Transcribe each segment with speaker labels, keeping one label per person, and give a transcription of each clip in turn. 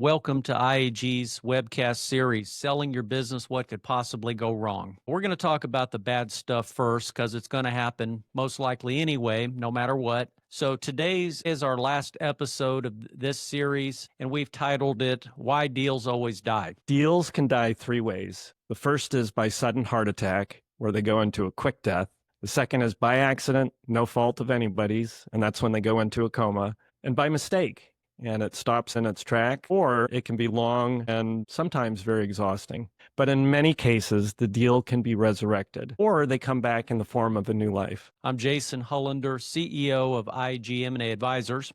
Speaker 1: Welcome to IAG's webcast series, Selling Your Business, What Could Possibly Go Wrong. We're going to talk about the bad stuff first because it's going to happen most likely anyway, no matter what. So today's is our last episode of this series, and we've titled it, Why Deals Always Die.
Speaker 2: Deals can die three ways. The first is by sudden heart attack, where they go into a quick death. The second is by accident, no fault of anybody's, and that's when they go into a coma. And by mistake, and it stops in its track, or it can be long and sometimes very exhausting. But in many cases, the deal can be resurrected, or they come back in the form of a new life.
Speaker 1: I'm Jason Hullender, CEO of IAG M&A Advisors.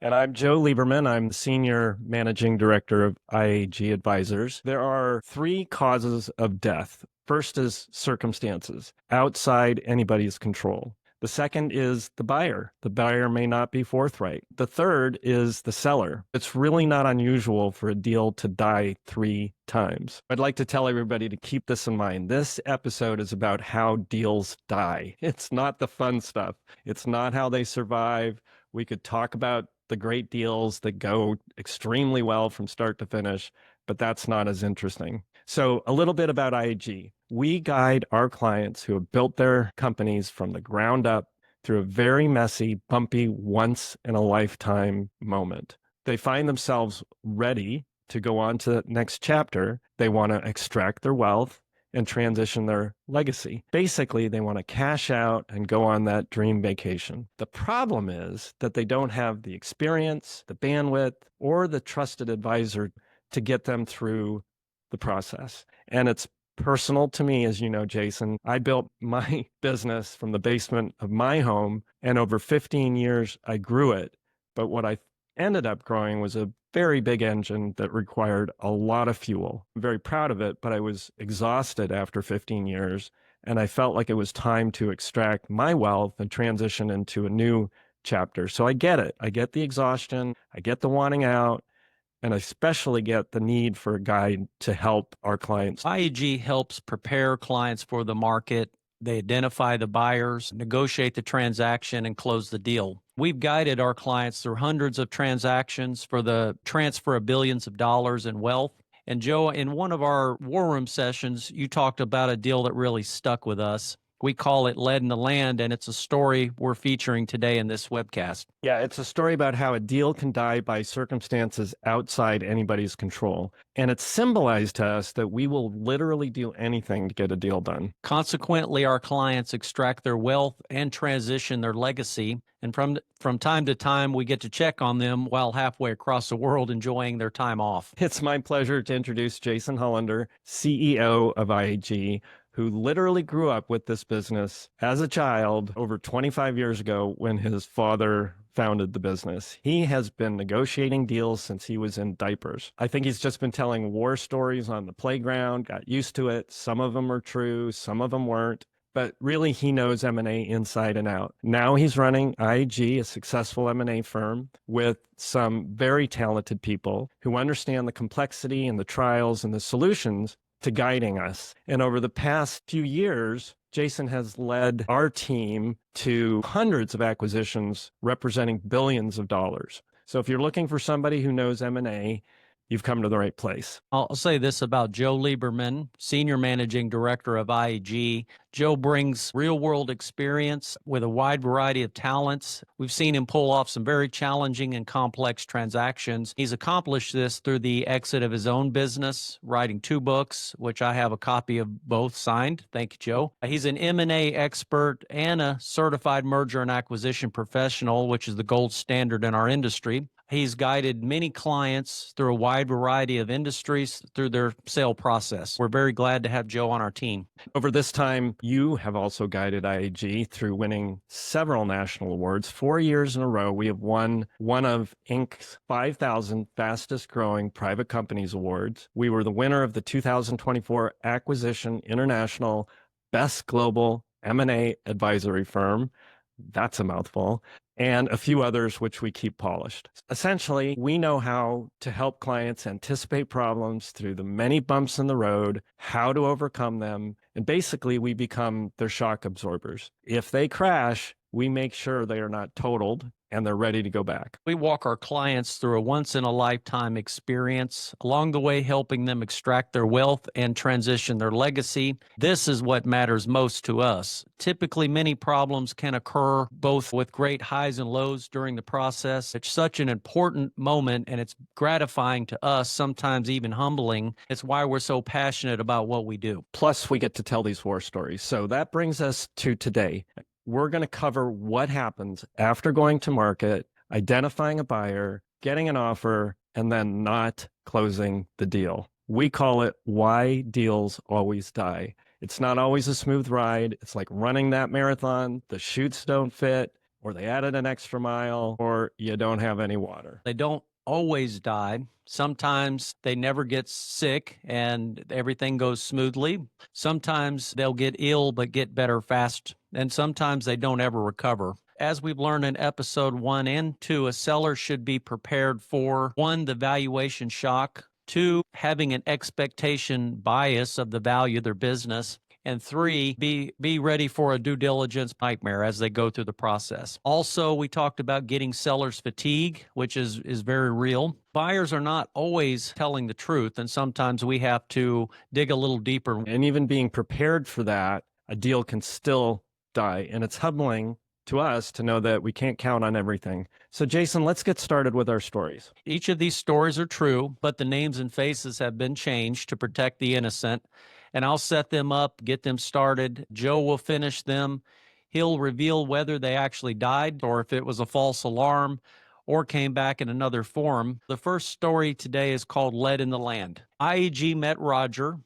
Speaker 2: And I'm Joe Lieberman. I'm the Senior Managing Director of IAG Advisors. There are three causes of death. First is circumstances, outside anybody's control. The second is the buyer. The buyer may not be forthright. The third is the seller. It's really not unusual for a deal to die three times. I'd like to tell everybody to keep this in mind. This episode is about how deals die. It's not the fun stuff. It's not how they survive. We could talk about the great deals that go extremely well from start to finish, but that's not as interesting. So a little bit about IAG. We guide our clients who have built their companies from the ground up through a very messy, bumpy, once-in-a-lifetime moment. They find themselves ready to go on to the next chapter. They want to extract their wealth and transition their legacy. Basically, they want to cash out and go on that dream vacation. The problem is that they don't have the experience, the bandwidth, or the trusted advisor to get them through the process. And it's personal to me, as you know, Jason. I built my business from the basement of my home, and over 15 years, I grew it. But what I ended up growing was a very big engine that required a lot of fuel. I'm very proud of it, but I was exhausted after 15 years, and I felt like it was time to extract my wealth and transition into a new chapter. So I get it. I get the exhaustion. I get the wanting out. And I especially get the need for a guide to help our clients.
Speaker 1: IAG helps prepare clients for the market. They identify the buyers, negotiate the transaction, and close the deal. We've guided our clients through hundreds of transactions for the transfer of billions of dollars in wealth. And Joe, in one of our War Room sessions, you talked about a deal that really stuck with us. We call it Lead in the Land, and it's a story we're featuring today in this webcast.
Speaker 2: Yeah, it's a story about how a deal can die by circumstances outside anybody's control. And it's symbolized to us that we will literally do anything to get a deal done.
Speaker 1: Consequently, our clients extract their wealth and transition their legacy. And from time to time, we get to check on them while halfway across the world enjoying their time off.
Speaker 2: It's my pleasure to introduce Jason Hullender, CEO of IAG, who literally grew up with this business as a child over 25 years ago when his father founded the business. He has been negotiating deals since he was in diapers. I think he's just been telling war stories on the playground, got used to it. Some of them are true, some of them weren't. But really, he knows M&A inside and out. Now he's running IAG, a successful M&A firm, with some very talented people who understand the complexity and the trials and the solutions to guiding us. And over the past few years, Jason has led our team to hundreds of acquisitions representing billions of dollars. So if you're looking for somebody who knows M&A, you've come to the right place.
Speaker 1: I'll say this about Joe Lieberman, Senior Managing Director of IAG. Joe brings real-world experience with a wide variety of talents. We've seen him pull off some very challenging and complex transactions. He's accomplished this through the exit of his own business, writing 2 books, which I have a copy of both signed. Thank you, Joe. He's an M&A expert and a certified merger and acquisition professional, which is the gold standard in our industry. He's guided many clients through a wide variety of industries through their sale process. We're very glad to have Joe on our team.
Speaker 2: Over this time, you have also guided IAG through winning several national awards. 4 years in a row, we have won one of Inc.'s 5,000 fastest growing private companies awards. We were the winner of the 2024 Acquisition International Best Global M&A Advisory Firm. That's a mouthful. And a few others which we keep polished. Essentially, we know how to help clients anticipate problems through the many bumps in the road, how to overcome them, And basically, we become their shock absorbers. If they crash, we make sure they are not totaled and they're ready to go back.
Speaker 1: We walk our clients through a once-in-a-lifetime experience, along the way helping them extract their wealth and transition their legacy. This is what matters most to us. Typically, many problems can occur both with great highs and lows during the process. It's such an important moment, and it's gratifying to us, sometimes even humbling. It's why we're so passionate about what we do.
Speaker 2: Plus, we get to tell these war stories. So that brings us to today. We're going to cover what happens after going to market, identifying a buyer, getting an offer, and then not closing the deal. We call it why deals always die. It's not always a smooth ride. It's like running that marathon. The chutes don't fit, or they added an extra mile, or you don't have any water.
Speaker 1: They don't always die. Sometimes they never get sick and everything goes smoothly. Sometimes they'll get ill but get better fast, and sometimes they don't ever recover. As we've learned in episode 1 and 2, a seller should be prepared for 1, the valuation shock, 2, having an expectation bias of the value of their business, and 3, be ready for a due diligence nightmare as they go through the process. Also, we talked about getting seller's fatigue, which is very real. Buyers are not always telling the truth, and sometimes we have to dig a little deeper.
Speaker 2: And even being prepared for that, a deal can still die. And it's humbling to us to know that we can't count on everything. So Jason, let's get started with our stories.
Speaker 1: Each of these stories are true, but the names and faces have been changed to protect the innocent. And I'll set them up, get them started. Joe will finish them. He'll reveal whether they actually died or if it was a false alarm or came back in another form. The first story today is called Lead in the Land. IAG met Roger.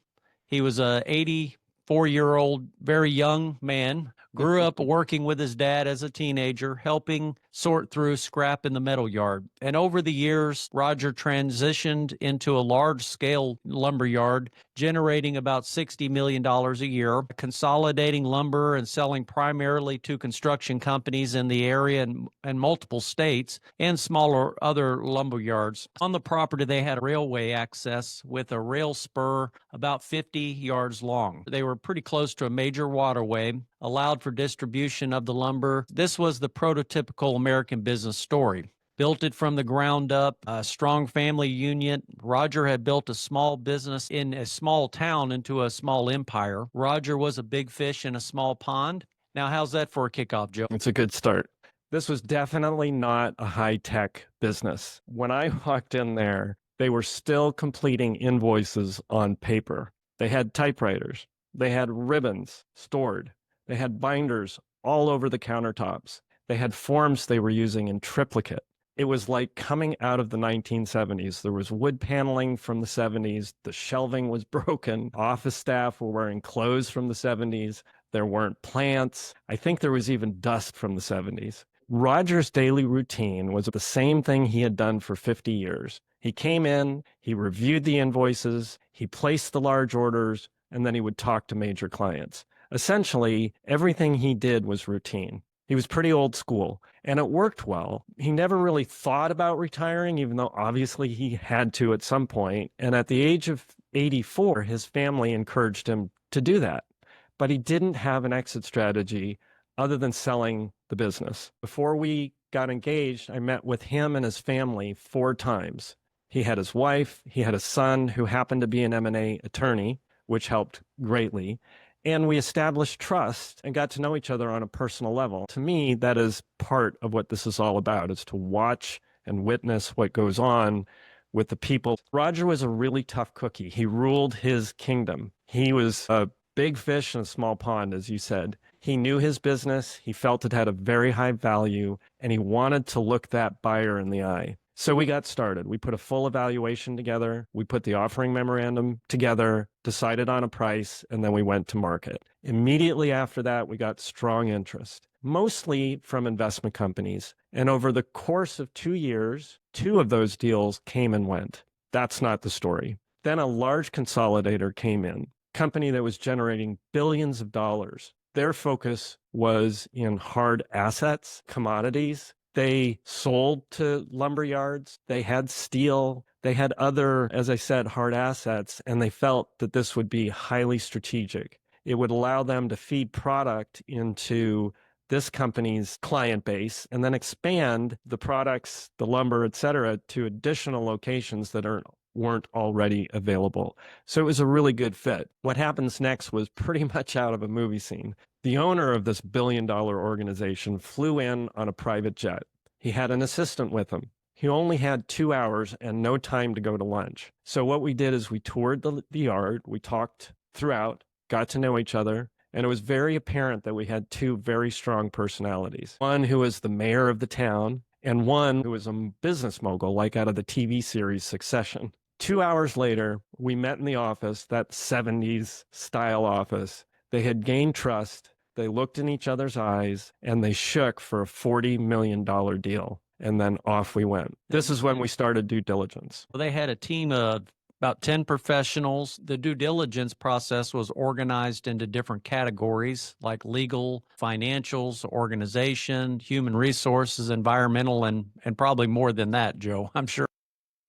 Speaker 1: He was a 84-year-old, very young man, grew up working with his dad as a teenager, helping sort through scrap in the metal yard. And over the years, Roger transitioned into a large-scale lumber yard, generating about $60 million a year, consolidating lumber and selling primarily to construction companies in the area and multiple states and smaller other lumber yards. On the property, they had railway access with a rail spur about 50 yards long. They were pretty close to a major waterway, allowed for distribution of the lumber. This was the prototypical American business story. Built it from the ground up, a strong family union. Roger had built a small business in a small town into a small empire. Roger was a big fish in a small pond. Now, how's that for a kickoff, Joe?
Speaker 2: It's a good start. This was definitely not a high-tech business. When I walked in there, they were still completing invoices on paper. They had typewriters. They had ribbons stored. They had binders all over the countertops. They had forms they were using in triplicate. It was like coming out of the 1970s. There was wood paneling from the 70s. The shelving was broken. Office staff were wearing clothes from the 70s. There weren't plants. I think there was even dust from the 70s. Roger's daily routine was the same thing he had done for 50 years. He came in, he reviewed the invoices, he placed the large orders, and then he would talk to major clients. Essentially, everything he did was routine. He was pretty old school, and it worked well. He never really thought about retiring, even though obviously he had to at some point. And at the age of 84, his family encouraged him to do that. But he didn't have an exit strategy other than selling the business. Before we got engaged, I met with him and his family 4 times. He had his wife, he had a son who happened to be an M&A attorney, which helped greatly. And we established trust and got to know each other on a personal level. To me, that is part of what this is all about, is to watch and witness what goes on with the people. Roger was a really tough cookie. He ruled his kingdom. He was a big fish in a small pond, as you said. He knew his business. He felt it had a very high value, and he wanted to look that buyer in the eye. So we got started. We put a full evaluation together. We put the offering memorandum together, decided on a price, and then we went to market. Immediately after that, we got strong interest, mostly from investment companies. And over the course of 2 years, 2 of those deals came and went. That's not the story. Then a large consolidator came in, company that was generating billions of dollars. Their focus was in hard assets, commodities. They sold to lumber yards. They had steel. They had other, as I said, hard assets, and they felt that this would be highly strategic. It would allow them to feed product into this company's client base and then expand the products, the lumber, et cetera, to additional locations that weren't already available. So it was a really good fit. What happens next was pretty much out of a movie scene. The owner of this billion-dollar organization flew in on a private jet. He had an assistant with him. He only had 2 hours and no time to go to lunch. So what we did is we toured the yard, we talked throughout, got to know each other, and it was very apparent that we had two very strong personalities. One who was the mayor of the town, and one who was a business mogul, like out of the TV series Succession. 2 hours later, we met in the office, that 70s style office. They had gained trust, they looked in each other's eyes, and they shook for a $40 million deal. And then off we went. This is when we started due diligence.
Speaker 1: Well, they had a team of about 10 professionals. The due diligence process was organized into different categories like legal, financials, organization, human resources, environmental, and probably more than that, Joe, I'm sure.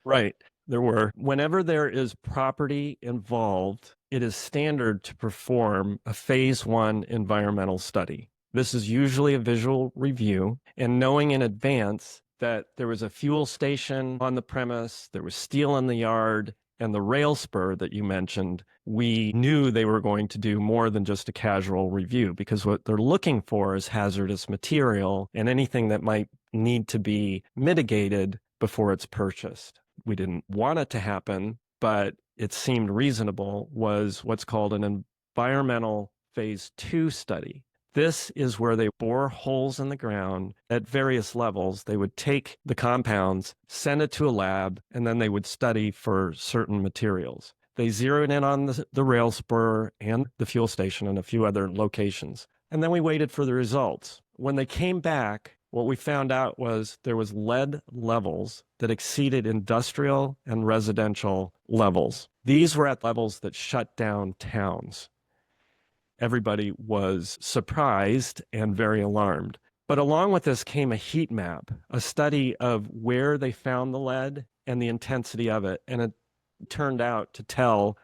Speaker 2: Right. There were. Whenever there is property involved, it is standard to perform a phase 1 environmental study. This is usually a visual review, and knowing in advance that there was a fuel station on the premise, there was steel in the yard, and the rail spur that you mentioned, we knew they were going to do more than just a casual review, because what they're looking for is hazardous material and anything that might need to be mitigated before it's purchased. We didn't want it to happen, but it seemed reasonable, was what's called an environmental phase 2 study. This is where they bore holes in the ground at various levels. They would take the compounds, send it to a lab, and then they would study for certain materials. They zeroed in on the rail spur and the fuel station and a few other locations. And then we waited for the results. When they came back, what we found out was there was lead levels that exceeded industrial and residential levels. These were at levels that shut down towns. Everybody was surprised and very alarmed. But along with this came a heat map, a study of where they found the lead and the intensity of it. And it turned out to tell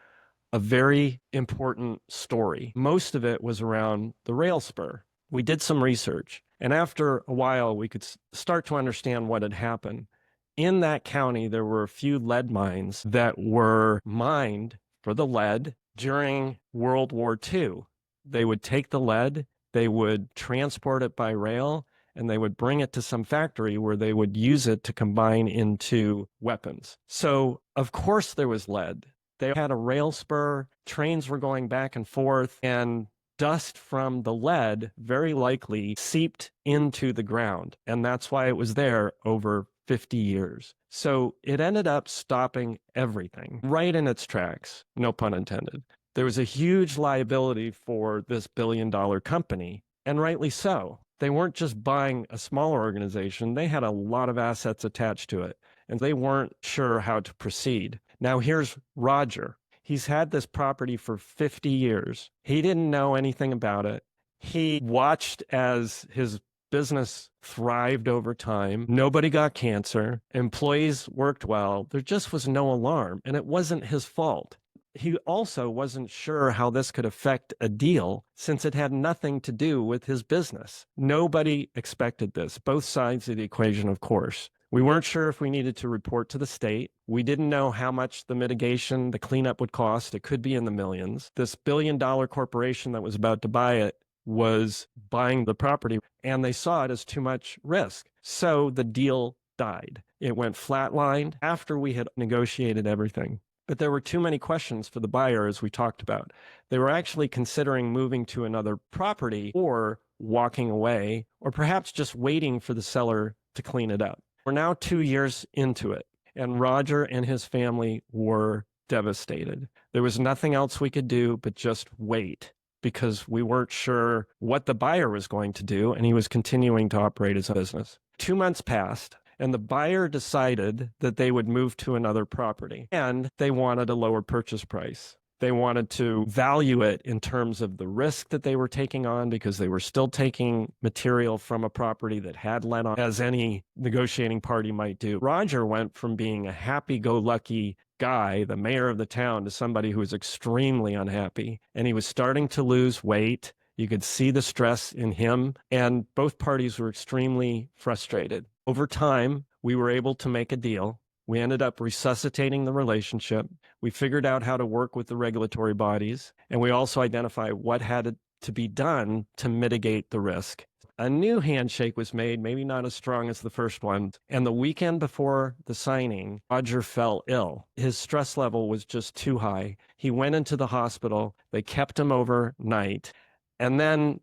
Speaker 2: a very important story. Most of it was around the rail spur. We did some research, and after a while, we could start to understand what had happened. In that county, there were a few lead mines that were mined for the lead during World War II. They would take the lead, they would transport it by rail, and they would bring it to some factory where they would use it to combine into weapons. So, of course, there was lead. They had a rail spur, trains were going back and forth, and dust from the lead very likely seeped into the ground. And that's why it was there over 50 years. So it ended up stopping everything right in its tracks, no pun intended. There was a huge liability for this billion-dollar company, and rightly so. They weren't just buying a smaller organization. They had a lot of assets attached to it, and they weren't sure how to proceed. Now here's Roger. He's had this property for 50 years. He didn't know anything about it. He watched as his business thrived over time. Nobody got cancer. Employees worked well. There just was no alarm, and it wasn't his fault. He also wasn't sure how this could affect a deal since it had nothing to do with his business. Nobody expected this, both sides of the equation, of course. We weren't sure if we needed to report to the state. We didn't know how much the mitigation, the cleanup would cost. It could be in the millions. This billion-dollar corporation that was about to buy it was buying the property, and they saw it as too much risk. So the deal died. It went flatlined after we had negotiated everything. But there were too many questions for the buyer, as we talked about. They were actually considering moving to another property or walking away, or perhaps just waiting for the seller to clean it up. We're now 2 years into it, and Roger and his family were devastated. There was nothing else we could do but just wait, because we weren't sure what the buyer was going to do, and he was continuing to operate his business. 2 months passed, and the buyer decided that they would move to another property, and they wanted a lower purchase price. They wanted to value it in terms of the risk that they were taking on, because they were still taking material from a property that had lead on, as any negotiating party might do. Roger went from being a happy-go-lucky guy, the mayor of the town, to somebody who was extremely unhappy. And he was starting to lose weight. You could see the stress in him, and both parties were extremely frustrated. Over time, we were able to make a deal. We ended up resuscitating the relationship. We figured out how to work with the regulatory bodies, and we also identified what had to be done to mitigate the risk. A new handshake was made, maybe not as strong as the first one. And the weekend before the signing, Roger fell ill. His stress level was just too high. He went into the hospital. They kept him overnight. And then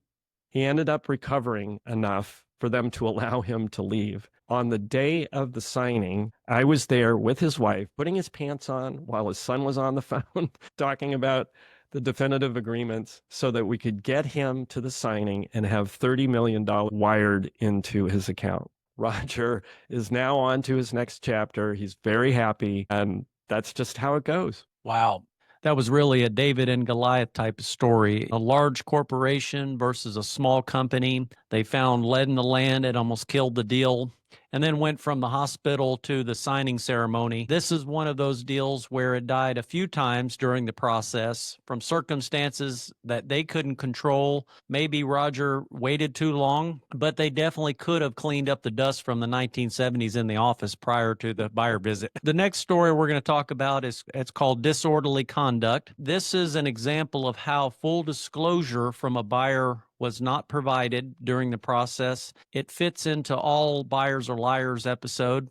Speaker 2: he ended up recovering enough for them to allow him to leave. On the day of the signing, I was there with his wife, putting his pants on while his son was on the phone, talking about the definitive agreements so that we could get him to the signing and have $30 million wired into his account. Roger is now on to his next chapter. He's very happy, and that's just how it goes.
Speaker 1: Wow. That was really a David and Goliath type of story. A large corporation versus a small company. They found lead in the land. It almost killed the deal, and then went from the hospital to the signing ceremony. This is one of those deals where it died a few times during the process from circumstances that they couldn't control. Maybe Roger waited too long, but they definitely could have cleaned up the dust from the 1970s in the office prior to the buyer visit. The next story we're going to talk about it's called disorderly conduct. This is an example of how full disclosure from a buyer was not provided during the process. It fits into all buyers or liars episode.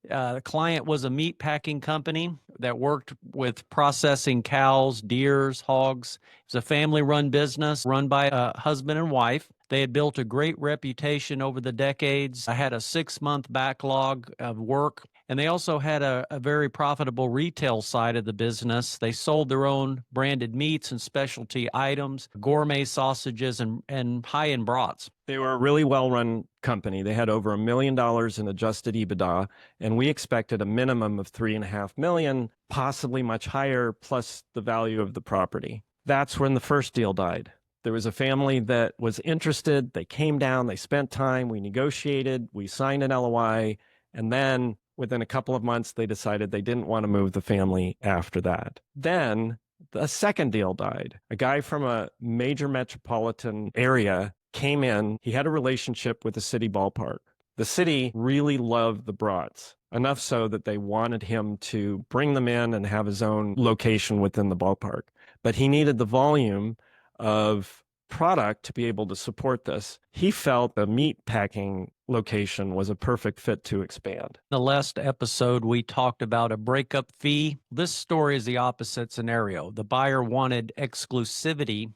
Speaker 1: The client was a meat packing company that worked with processing cows, deers, hogs. It was a family-run business run by a husband and wife. They had built a great reputation over the decades. I had a 6-month backlog of work, and they also had a very profitable retail side of the business. They sold their own branded meats and specialty items, gourmet sausages, and high-end brats.
Speaker 2: They were a really well-run company. They had over $1 million in adjusted EBITDA, and we expected a minimum of $3.5 million, possibly much higher, plus the value of the property. That's when the first deal died. There was a family that was interested. They came down, they spent time, we negotiated, we signed an LOI, and then within a couple of months, they decided they didn't want to move the family after that. Then the second deal died. A guy from a major metropolitan area came in. He had a relationship with the city ballpark. The city really loved the brats, enough so that they wanted him to bring them in and have his own location within the ballpark. But he needed the volume of product to be able to support this. He felt the meat packing location was a perfect fit to expand.
Speaker 1: The last episode, we talked about a breakup fee. This story is the opposite scenario. The buyer wanted exclusivity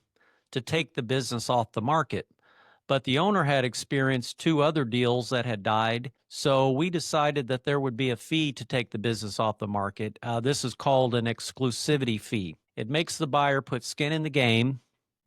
Speaker 1: to take the business off the market, but the owner had experienced 2 other deals that had died, so we decided that there would be a fee to take the business off the market. This is called an exclusivity fee. It makes the buyer put skin in the game,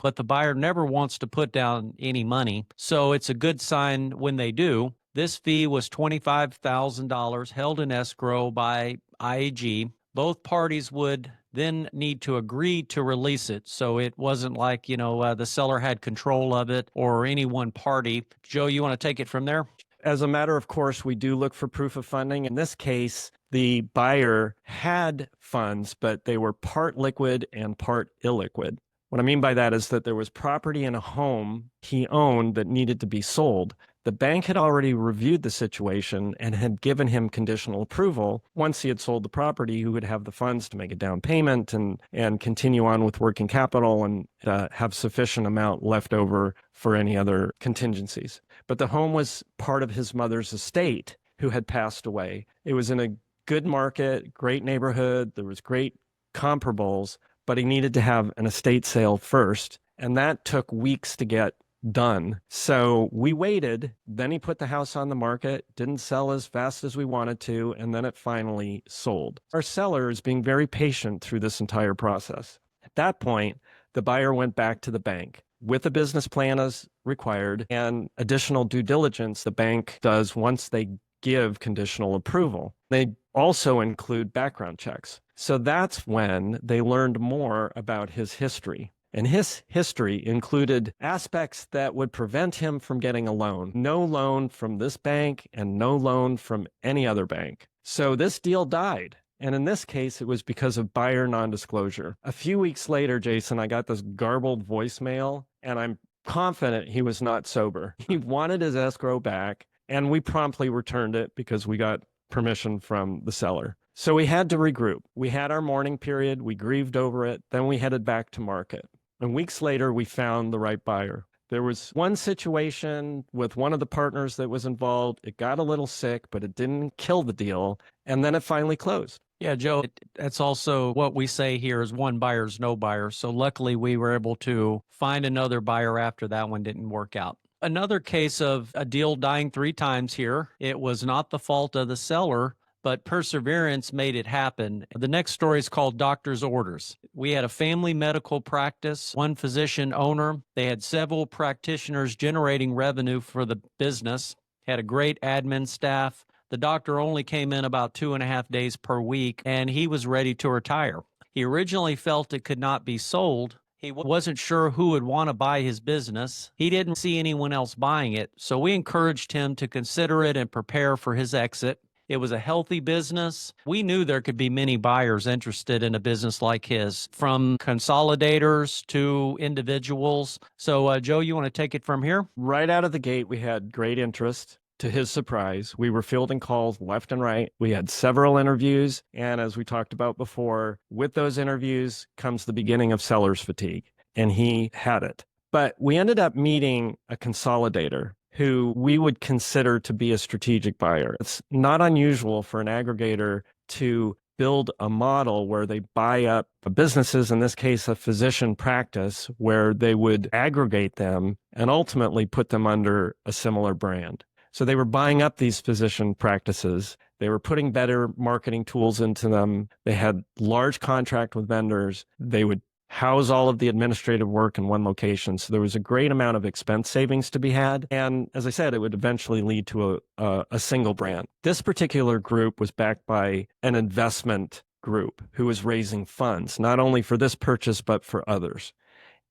Speaker 1: but the buyer never wants to put down any money, so it's a good sign when they do. This fee was $25,000 held in escrow by IAG. Both parties would then need to agree to release it. So it wasn't like, the seller had control of it or any one party. Joe, you want to take it from there?
Speaker 2: As a matter of course, we do look for proof of funding. In this case, the buyer had funds, but they were part liquid and part illiquid. What I mean by that is that there was property in a home he owned that needed to be sold. The bank had already reviewed the situation and had given him conditional approval. Once he had sold the property, he would have the funds to make a down payment and continue on with working capital and have sufficient amount left over for any other contingencies. But the home was part of his mother's estate, who had passed away. It was in a good market, great neighborhood. There was great comparables, but he needed to have an estate sale first, and that took weeks to get done. So we waited. Then he put the house on the market, didn't sell as fast as we wanted to, and then it finally sold. Our seller is being very patient through this entire process. At that point, the buyer went back to the bank with a business plan as required and additional due diligence the bank does once they give conditional approval. They also include background checks. So that's when they learned more about his history. And his history included aspects that would prevent him from getting a loan. No loan from this bank and no loan from any other bank. So this deal died. And in this case, it was because of buyer non-disclosure. A few weeks later, Jason, I got this garbled voicemail, and I'm confident he was not sober. He wanted his escrow back, and we promptly returned it because we got permission from the seller. So we had to regroup. We had our mourning period. We grieved over it. Then we headed back to market. And weeks later, we found the right buyer. There was one situation with one of the partners that was involved. It got a little sick, but it didn't kill the deal. And then it finally closed.
Speaker 1: Yeah, Joe, that's also what we say here is one buyer's no buyer. So luckily we were able to find another buyer after that one didn't work out. Another case of a deal dying 3 times here. It was not the fault of the seller, but perseverance made it happen. The next story is called Doctor's Orders. We had a family medical practice, one physician owner. They had several practitioners generating revenue for the business, had a great admin staff. The doctor only came in about 2.5 days per week, and he was ready to retire. He originally felt it could not be sold. He wasn't sure who would want to buy his business. He didn't see anyone else buying it, so we encouraged him to consider it and prepare for his exit. It was a healthy business. We knew there could be many buyers interested in a business like his, from consolidators to individuals. So, Joe, you want to take it from here?
Speaker 2: Right out of the gate, we had great interest. To his surprise, we were fielding calls left and right. We had several interviews. And as we talked about before, with those interviews comes the beginning of seller's fatigue. And he had it. But we ended up meeting a consolidator who we would consider to be a strategic buyer. It's not unusual for an aggregator to build a model where they buy up businesses, in this case, a physician practice, where they would aggregate them and ultimately put them under a similar brand. So they were buying up these physician practices. They were putting better marketing tools into them. They had large contract with vendors. They would house all of the administrative work in one location. So there was a great amount of expense savings to be had. And as I said, it would eventually lead to a single brand. This particular group was backed by an investment group who was raising funds, not only for this purchase, but for others.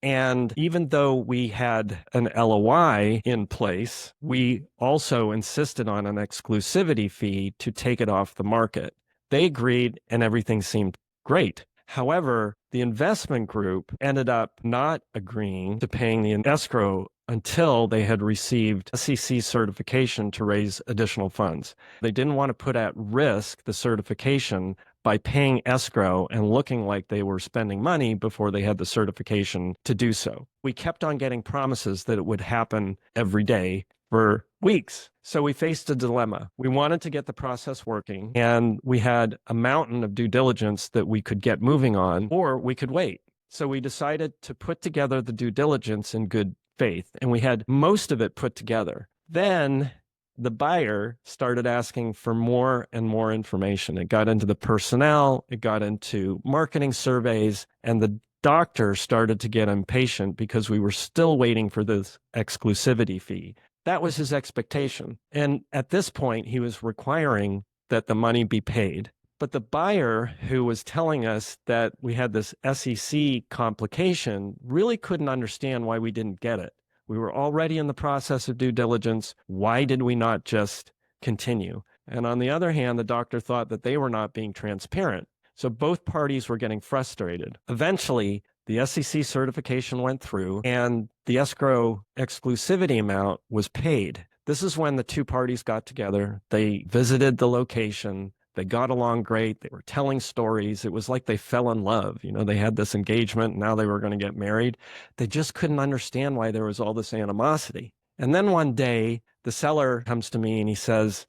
Speaker 2: And even though we had an LOI in place, we also insisted on an exclusivity fee to take it off the market. They agreed and everything seemed great. However, the investment group ended up not agreeing to paying the escrow until they had received SEC certification to raise additional funds. They didn't want to put at risk the certification by paying escrow and looking like they were spending money before they had the certification to do so. We kept on getting promises that it would happen every day for weeks. So we faced a dilemma. We wanted to get the process working, and we had a mountain of due diligence that we could get moving on, or we could wait. So we decided to put together the due diligence in good faith, and we had most of it put together. Then the buyer started asking for more and more information. It got into the personnel, it got into marketing surveys, and the doctor started to get impatient because we were still waiting for this exclusivity fee. That was his expectation. And at this point, he was requiring that the money be paid. But the buyer who was telling us that we had this SEC complication really couldn't understand why we didn't get it. We were already in the process of due diligence. Why did we not just continue? And on the other hand, the doctor thought that they were not being transparent. So both parties were getting frustrated. Eventually, the SEC certification went through and the escrow exclusivity amount was paid. This is when the two parties got together. They visited the location. They got along great. They were telling stories. It was like they fell in love. You know, they had this engagement. And now they were going to get married. They just couldn't understand why there was all this animosity. And then one day, the seller comes to me and he says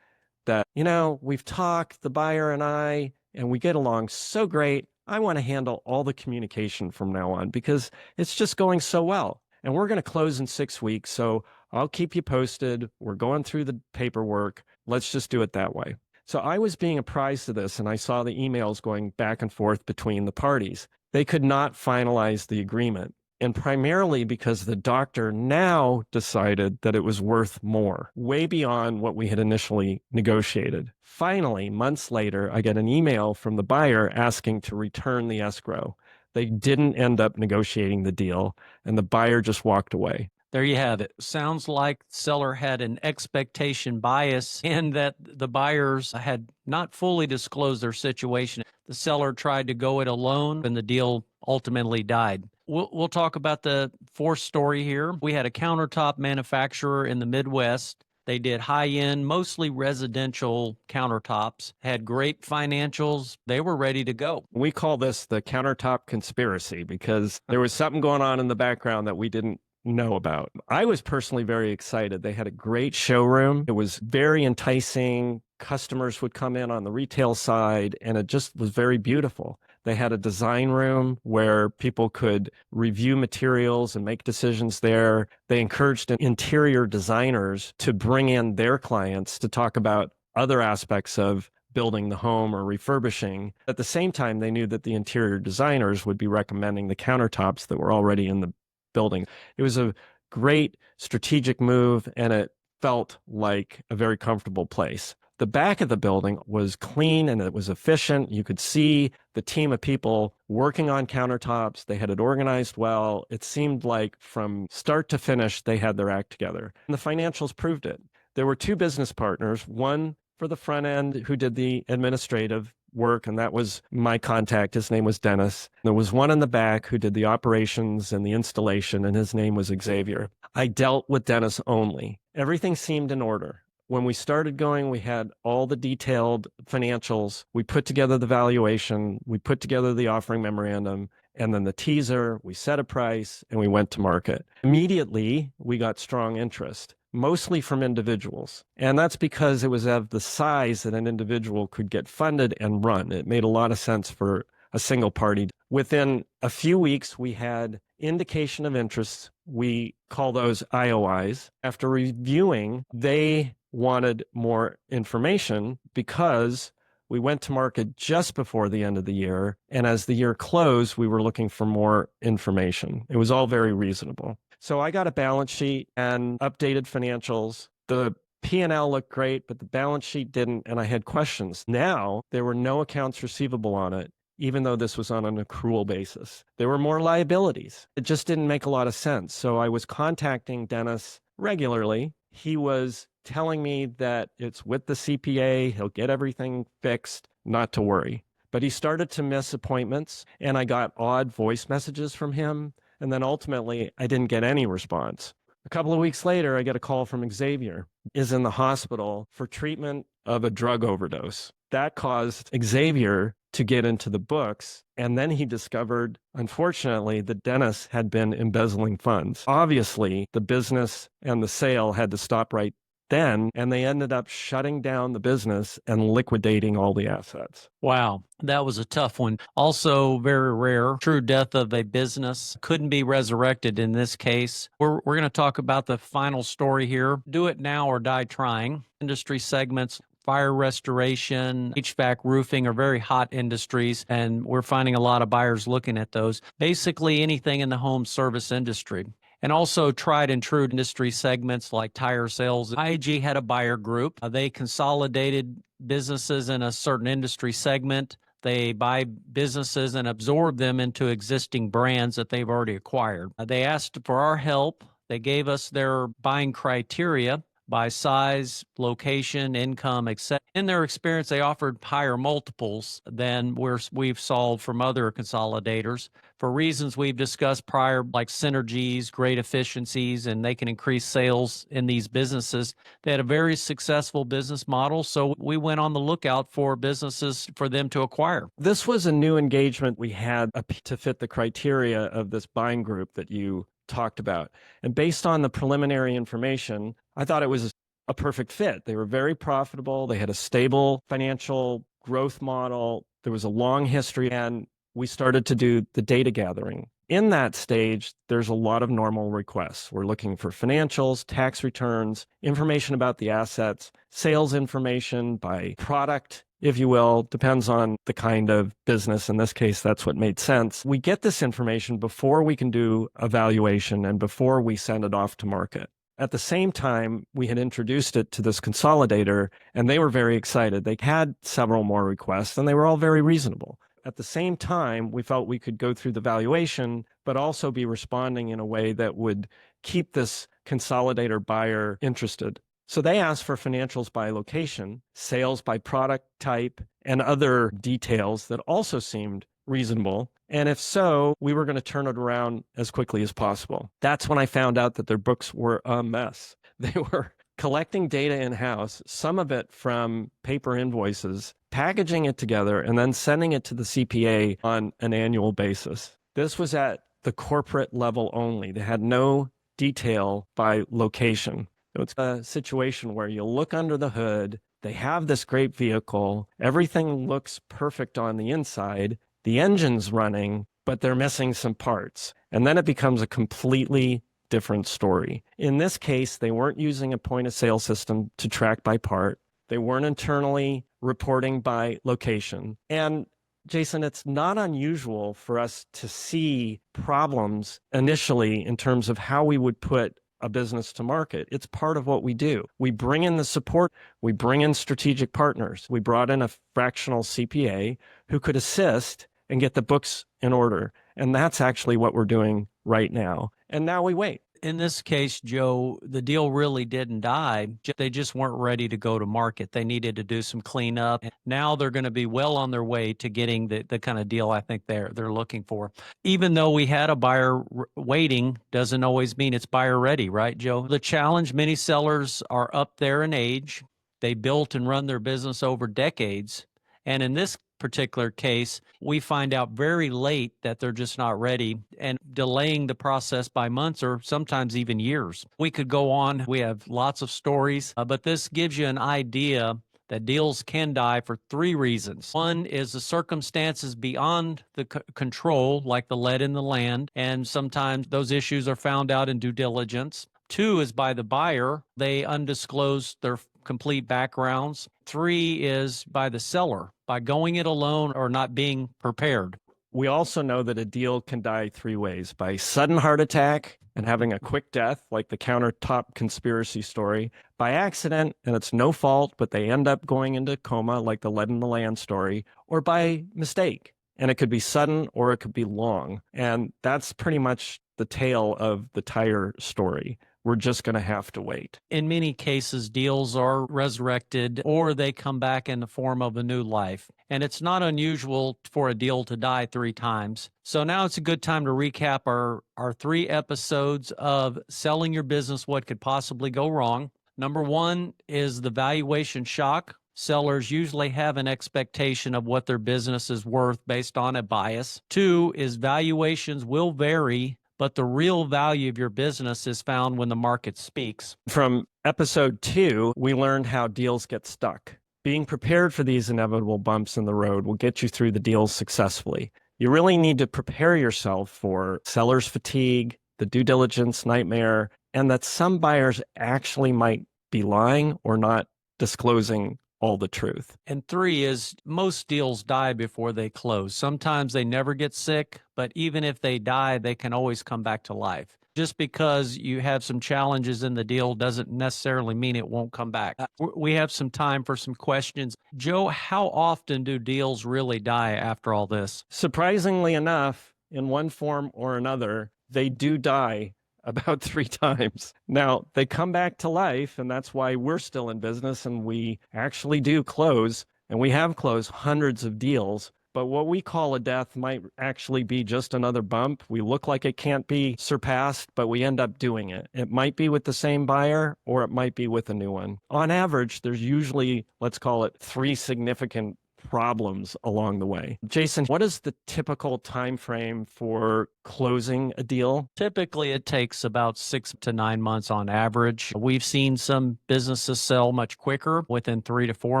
Speaker 2: that, you know, we've talked, the buyer and we get along so great. I want to handle all the communication from now on because it's just going so well. And we're going to close in 6 weeks. So I'll keep you posted. We're going through the paperwork. Let's just do it that way. So I was being apprised of this, and I saw the emails going back and forth between the parties. They could not finalize the agreement, and primarily because the doctor now decided that it was worth more, way beyond what we had initially negotiated. Finally, months later, I get an email from the buyer asking to return the escrow. They didn't end up negotiating the deal, and the buyer just walked away.
Speaker 1: There you have it. Sounds like seller had an expectation bias and that the buyers had not fully disclosed their situation. The seller tried to go it alone and the deal ultimately died. We'll talk about the fourth story here. We had a countertop manufacturer in the Midwest. They did high-end, mostly residential countertops, had great financials. They were ready to go.
Speaker 2: We call this the countertop conspiracy because there was something going on in the background that we didn't know about. I was personally very excited. They had a great showroom. It was very enticing. Customers would come in on the retail side, and it just was very beautiful. They had a design room where people could review materials and make decisions there. They encouraged interior designers to bring in their clients to talk about other aspects of building the home or refurbishing. At the same time, they knew that the interior designers would be recommending the countertops that were already in the building. It was a great strategic move, and it felt like a very comfortable place. The back of the building was clean and it was efficient. You could see the team of people working on countertops. They had it organized well. It seemed like from start to finish, they had their act together. And the financials proved it. There were two business partners, one for the front end who did the administrative work, and that was my contact. His name was Dennis. There was one in the back who did the operations and the installation, and his name was Xavier. I dealt with Dennis only. Everything seemed in order. When we started going, we had all the detailed financials. We put together the valuation. We put together the offering memorandum and then the teaser. We set a price and we went to market. Immediately, we got strong interest, mostly from individuals. And that's because it was of the size that an individual could get funded and run. It made a lot of sense for a single party. Within a few weeks, we had indication of interest. We call those IOIs. After reviewing, they wanted more information because we went to market just before the end of the year. And as the year closed, we were looking for more information. It was all very reasonable. So I got a balance sheet and updated financials. The P&L looked great, but the balance sheet didn't, and I had questions. Now, there were no accounts receivable on it, even though this was on an accrual basis. There were more liabilities. It just didn't make a lot of sense. So I was contacting Dennis regularly. He was telling me that it's with the CPA, he'll get everything fixed, not to worry. But he started to miss appointments, and I got odd voice messages from him, and then ultimately I didn't get any response. A couple of weeks later, I get a call from Xavier, is in the hospital for treatment of a drug overdose. That caused Xavier to get into the books, and then he discovered, unfortunately, that Dennis had been embezzling funds. Obviously, the business and the sale had to stop right then, and they ended up shutting down the business and liquidating all the assets.
Speaker 1: Wow, that was a tough one. Also very rare. True death of a business couldn't be resurrected in this case. We're going to talk about the final story here. Do it now or die trying. Industry segments, fire restoration, HVAC, roofing are very hot industries, and we're finding a lot of buyers looking at those. Basically anything in the home service industry. And also tried and true industry segments like tire sales. IAG had a buyer group. They consolidated businesses in a certain industry segment. They buy businesses and absorb them into existing brands that they've already acquired. They asked for our help. They gave us their buying criteria by size, location, income, etc. In their experience, they offered higher multiples than we've solved from other consolidators for reasons we've discussed prior, like synergies, great efficiencies, and they can increase sales in these businesses. They had a very successful business model, so we went on the lookout for businesses for them to acquire.
Speaker 2: This was a new engagement we had to fit the criteria of this buying group that you talked about. And based on the preliminary information, I thought it was a perfect fit. They were very profitable. They had a stable financial growth model. There was a long history, and we started to do the data gathering. In that stage, there's a lot of normal requests. We're looking for financials, tax returns, information about the assets, sales information by product, if you will, depends on the kind of business. In this case, that's what made sense. We get this information before we can do a valuation and before we send it off to market. At the same time, we had introduced it to this consolidator, and they were very excited. They had several more requests, and they were all very reasonable. at the same time, we felt we could go through the valuation, but also be responding in a way that would keep this consolidator buyer interested. So they asked for financials by location, sales by product type, and other details that also seemed reasonable. And if so, we were going to turn it around as quickly as possible. That's when I found out that their books were a mess. They were collecting data in-house, some of it from paper invoices, packaging it together, and then sending it to the CPA on an annual basis. This was at the corporate level only. They had no detail by location. It's a situation where you look under the hood, they have this great vehicle, everything looks perfect on the inside, the engine's running, but they're missing some parts. And then it becomes a completely different story. In this case, they weren't using a point of sale system to track by part. They weren't internally reporting by location. And Jason, it's not unusual for us to see problems initially in terms of how we would put a business to market. It's part of what we do. We bring in the support. We bring in strategic partners. We brought in a fractional CPA who could assist and get the books in order. And that's actually what we're doing right now. And now we wait.
Speaker 1: In this case, Joe, the deal really didn't die. They just weren't ready to go to market. They needed to do some cleanup. Now they're going to be well on their way to getting the kind of deal I think they're looking for. Even though we had a buyer waiting, doesn't always mean it's buyer ready, right, Joe? The challenge, many sellers are up there in age. They built and run their business over decades. And in this particular case, we find out very late that they're just not ready and delaying the process by months or sometimes even years. We could go on. We have lots of stories, but this gives you an idea that deals can die for three reasons. One is the circumstances beyond the control, like the lead in the land, and sometimes those issues are found out in due diligence. Two is by the buyer. They undisclose their complete backgrounds. Three is by the seller, by going it alone or not being prepared.
Speaker 2: We also know that a deal can die three ways: by sudden heart attack and having a quick death, like the countertop conspiracy story; by accident, and it's no fault, but they end up going into coma, like the lead in the land story; or by mistake. And it could be sudden or it could be long. And that's pretty much the tale of the tire story. We're just going to have to wait.
Speaker 1: In many cases, deals are resurrected or they come back in the form of a new life. And it's not unusual for a deal to die three times. So now it's a good time to recap our 3 episodes of Selling Your Business, What Could Possibly Go Wrong. Number 1 is the valuation shock. Sellers usually have an expectation of what their business is worth based on a bias. 2 is valuations will vary, but the real value of your business is found when the market speaks.
Speaker 2: From episode 2, we learned how deals get stuck. Being prepared for these inevitable bumps in the road will get you through the deals successfully. You really need to prepare yourself for seller's fatigue, the due diligence nightmare, and that some buyers actually might be lying or not disclosing all the truth.
Speaker 1: And 3 is most deals die before they close. Sometimes they never get sick, but even if they die, they can always come back to life. Just because you have some challenges in the deal doesn't necessarily mean it won't come back. We have some time for some questions. Joe, how often do deals really die after all this?
Speaker 2: Surprisingly enough, in one form or another, they do die about 3 times. Now, they come back to life, and that's why we're still in business, and we actually do close, and we have closed hundreds of deals. But what we call a death might actually be just another bump. We look like it can't be surpassed, but we end up doing it. It might be with the same buyer, or it might be with a new one. On average, there's usually, let's call it, 3 significant problems along the way. Jason, what is the typical time frame for closing a deal?
Speaker 1: Typically, it takes about 6 to 9 months on average. We've seen some businesses sell much quicker, within 3 to 4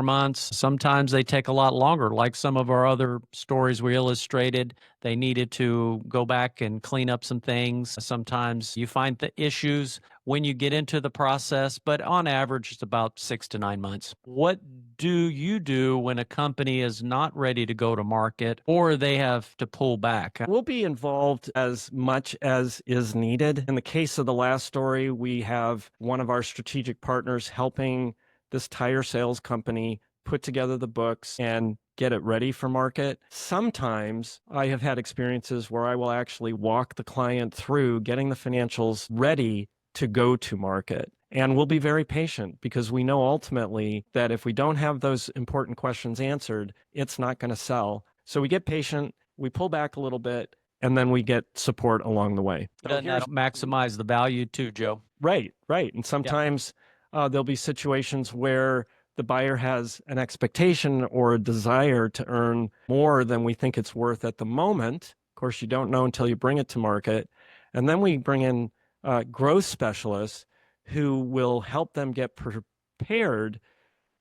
Speaker 1: months. Sometimes they take a lot longer, like some of our other stories we illustrated. They needed to go back and clean up some things. Sometimes you find the issues when you get into the process, but on average, it's about 6 to 9 months. What do you do when a company is not ready to go to market or they have to pull back?
Speaker 2: We'll be involved as much as is needed. In the case of the last story, we have one of our strategic partners helping this tire sales company put together the books and get it ready for market. Sometimes I have had experiences where I will actually walk the client through getting the financials ready to go to market. And we'll be very patient because we know ultimately that if we don't have those important questions answered, it's not going to sell. So we get patient, we pull back a little bit, and then we get support along the way.
Speaker 1: Doesn't that maximize the value too, Joe?
Speaker 2: Right. And sometimes there'll be situations where the buyer has an expectation or a desire to earn more than we think it's worth at the moment. Of course, you don't know until you bring it to market. And then we bring in growth specialists who will help them get prepared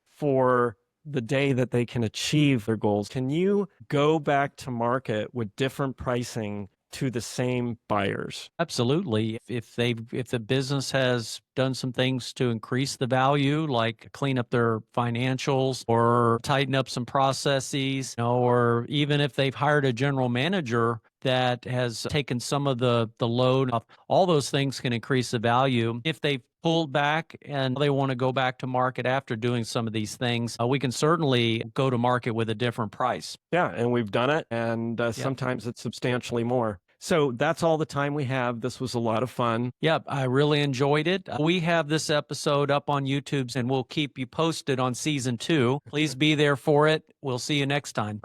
Speaker 2: for the day that they can achieve their goals. Can you go back to market with different pricing to the same buyers?
Speaker 1: Absolutely. If the business has done some things to increase the value, like clean up their financials or tighten up some processes, or even if they've hired a general manager that has taken some of the load off, all those things can increase the value. If they've pulled back and they want to go back to market after doing some of these things, we can certainly go to market with a different price.
Speaker 2: Yeah, and we've done it, and sometimes it's substantially more. So that's all the time we have. This was a lot of fun.
Speaker 1: Yeah, I really enjoyed it. We have this episode up on YouTube, and we'll keep you posted on season 2. Please be there for it. We'll see you next time.